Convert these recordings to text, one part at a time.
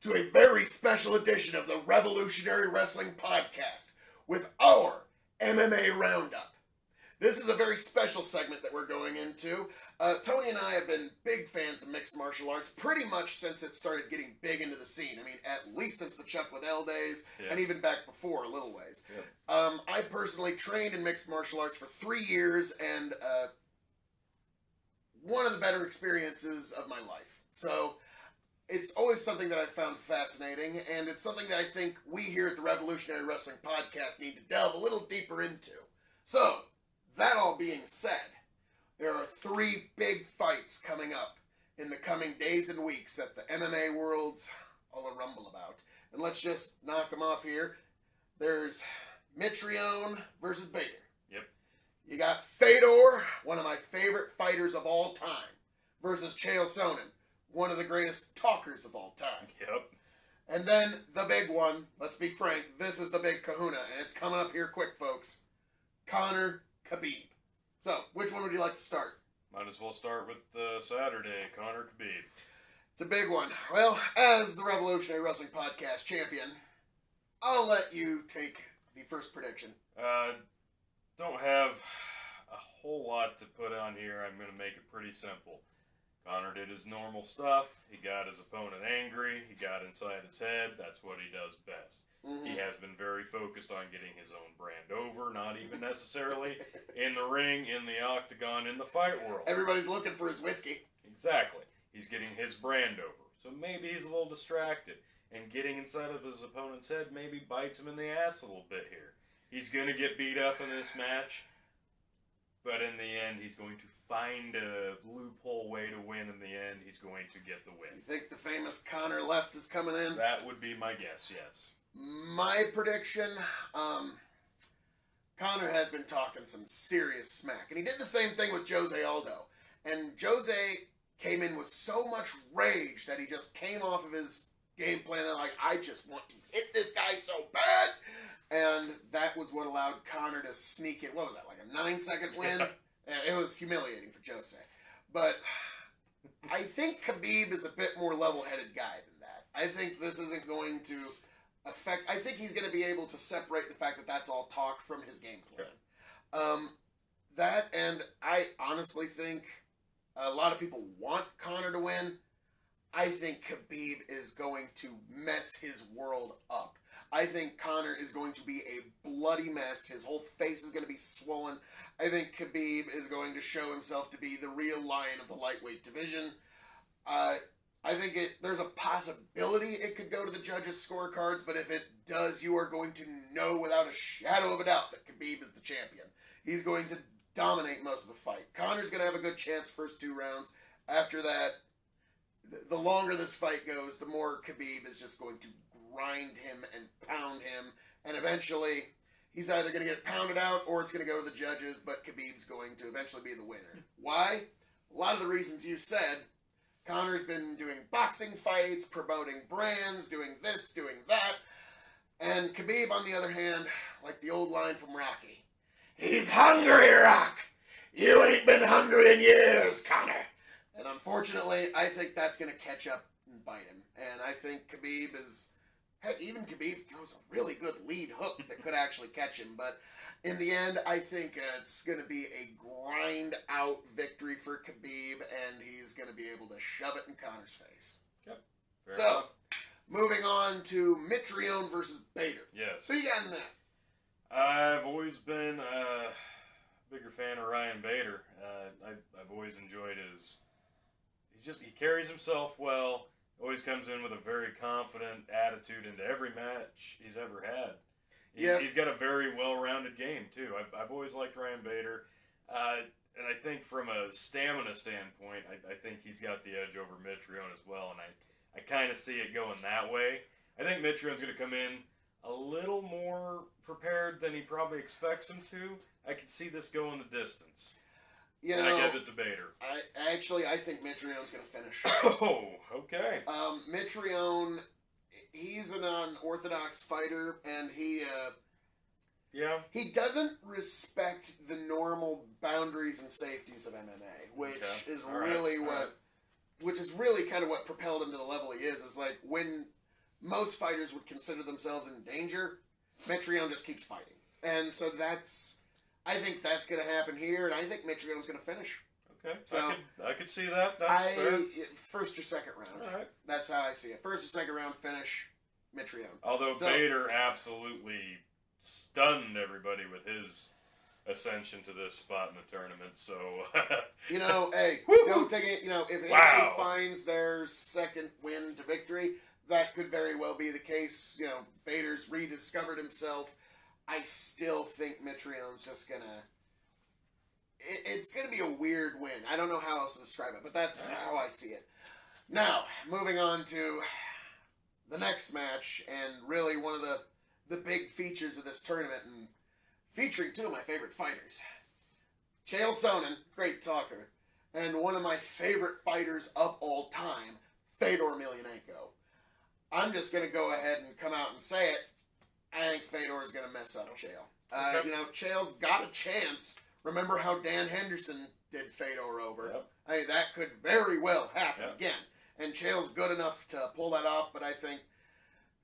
to a very special edition of the Revolutionary Wrestling Podcast with our MMA Roundup. This is a very special segment that we're going into. Tony and I have been big fans of mixed martial arts pretty much since it started getting big into the scene. I mean, at least since the Chuck Liddell days, and even back before, a little ways. I personally trained in mixed martial arts for 3 years, and one of the better experiences of my life. So it's always something that I've found fascinating, and it's something that I think we here at the Revolutionary Wrestling Podcast need to delve a little deeper into. So, that all being said, there are 3 big fights coming up in the coming days and weeks that the MMA world's all a rumble about. And let's just knock them off here. There's Mitrione versus Bader. Yep. You got Fedor, one of my favorite fighters of all time, versus Chael Sonnen, one of the greatest talkers of all time. Yep. And then the big one, let's be frank, this is the big kahuna, and it's coming up here quick, folks. Conor Khabib. So, which one would you like to start? Might as well start with Saturday, Conor Khabib. It's a big one. Well, as the Revolutionary Wrestling Podcast champion, I'll let you take the first prediction. Don't have a whole lot to put on here. I'm going to make it pretty simple. Conor did his normal stuff. He got his opponent angry. He got inside his head. That's what he does best. Mm-hmm. He has been very focused on getting his own brand over, not even necessarily in the ring, in the octagon, in the fight world. Everybody's looking for his whiskey. Exactly. He's getting his brand over. So maybe he's a little distracted. And getting inside of his opponent's head maybe bites him in the ass a little bit here. He's going to get beat up in this match. But in the end, he's going to find a loophole way to win. In the end, he's going to get the win. You think the famous Conor left is coming in? That would be my guess, yes. My prediction, Conor has been talking some serious smack. And he did the same thing with Jose Aldo. And Jose came in with so much rage that he just came off of his game plan and like, I just want to hit this guy so bad. And that was what allowed Conor to sneak in. What was that, like a 9-second win? It was humiliating for Jose. But I think Khabib is a bit more level-headed guy than that. I think this isn't going to affect... I think he's going to be able to separate the fact that that's all talk from his game plan. That, and I honestly think a lot of people want Conor to win. I think Khabib is going to mess his world up. I think Conor is going to be a bloody mess. His whole face is going to be swollen. I think Khabib is going to show himself to be the real lion of the lightweight division. I think there's a possibility it could go to the judges' scorecards, but if it does, you are going to know without a shadow of a doubt that Khabib is the champion. He's going to dominate most of the fight. Conor's going to have a good chance first 2 rounds. After that, the longer this fight goes, the more Khabib is just going to grind him and pound him, and eventually he's either going to get pounded out or it's going to go to the judges, but Khabib's going to eventually be the winner. Why? A lot of the reasons you said. Conor's been doing boxing fights, promoting brands, doing this, doing that, and Khabib, on the other hand, like the old line from Rocky, he's hungry, Rock! You ain't been hungry in years, Conor! And unfortunately, I think that's going to catch up and bite him. And I think Khabib is... Heck, even Khabib throws a really good lead hook that could actually catch him. But in the end, I think it's going to be a grind-out victory for Khabib, and he's going to be able to shove it in Conor's face. Yep. Fair enough. Moving on to Mitrione versus Bader. Yes. Who you got in that? I've always been a bigger fan of Ryan Bader. I've always enjoyed his... He carries himself well. Always comes in with a very confident attitude into every match he's ever had. He's got a very well-rounded game, too. I've always liked Ryan Bader. And I think from a stamina standpoint, I think he's got the edge over Mitrione as well. And I kind of see it going that way. I think Mitrione's going to come in a little more prepared than he probably expects him to. I can see this going the distance. You know, I give it to Bader. I think Mitrione's going to finish. Oh, okay. Mitrione, he's an unorthodox fighter, and he doesn't respect the normal boundaries and safeties of MMA, which is really kind of what propelled him to the level he is. Is like when most fighters would consider themselves in danger, Mitrione just keeps fighting. And so I think that's going to happen here, and I think Mitrione's going to finish. Okay, So I could see that. That's fair. first or second round. All right. That's how I see it. First or second round finish, Mitrione. Although Fedor absolutely stunned everybody with his ascension to this spot in the tournament, so hey, don't take it. If anybody finds their second win to victory, that could very well be the case. Fedor's rediscovered himself. I still think Mitrione's just gonna. It's gonna be a weird win. I don't know how else to describe it, but that's how I see it. Now, moving on to the next match, and really one of the big features of this tournament, and featuring two of my favorite fighters. Chael Sonnen, great talker, and one of my favorite fighters of all time, Fedor Emelianenko. I'm just going to go ahead and come out and say it. I think Fedor is going to mess up Chael. Chael's got a chance. Remember how Dan Henderson did Fedor over? Yep. That could very well happen again. And Chael's good enough to pull that off, but I think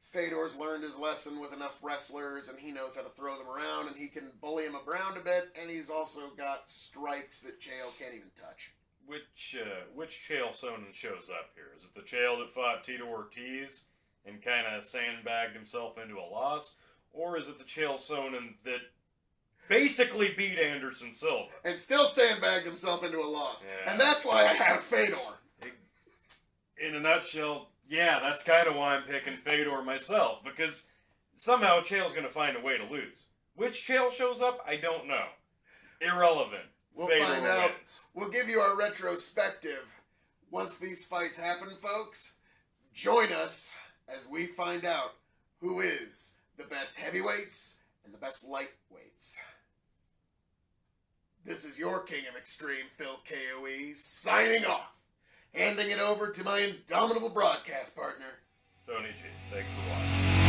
Fedor's learned his lesson with enough wrestlers, and he knows how to throw them around, and he can bully him around a bit, and he's also got strikes that Chael can't even touch. Which Chael Sonnen shows up here? Is it the Chael that fought Tito Ortiz and kind of sandbagged himself into a loss? Or is it the Chael Sonnen that basically beat Anderson Silva? And still sandbagged himself into a loss. Yeah. And that's why I have Fedor. In a nutshell, yeah, that's kind of why I'm picking Fedor myself, because somehow Chael's going to find a way to lose. Which Chael shows up, I don't know. Irrelevant. We'll Fedor find out. wins. We'll give you our retrospective once these fights happen, folks. Join us as we find out who is the best heavyweights and the best lightweights. This is your King of Extreme, Phil KOE, signing off. Handing it over to my indomitable broadcast partner, Tony G. Thanks for watching.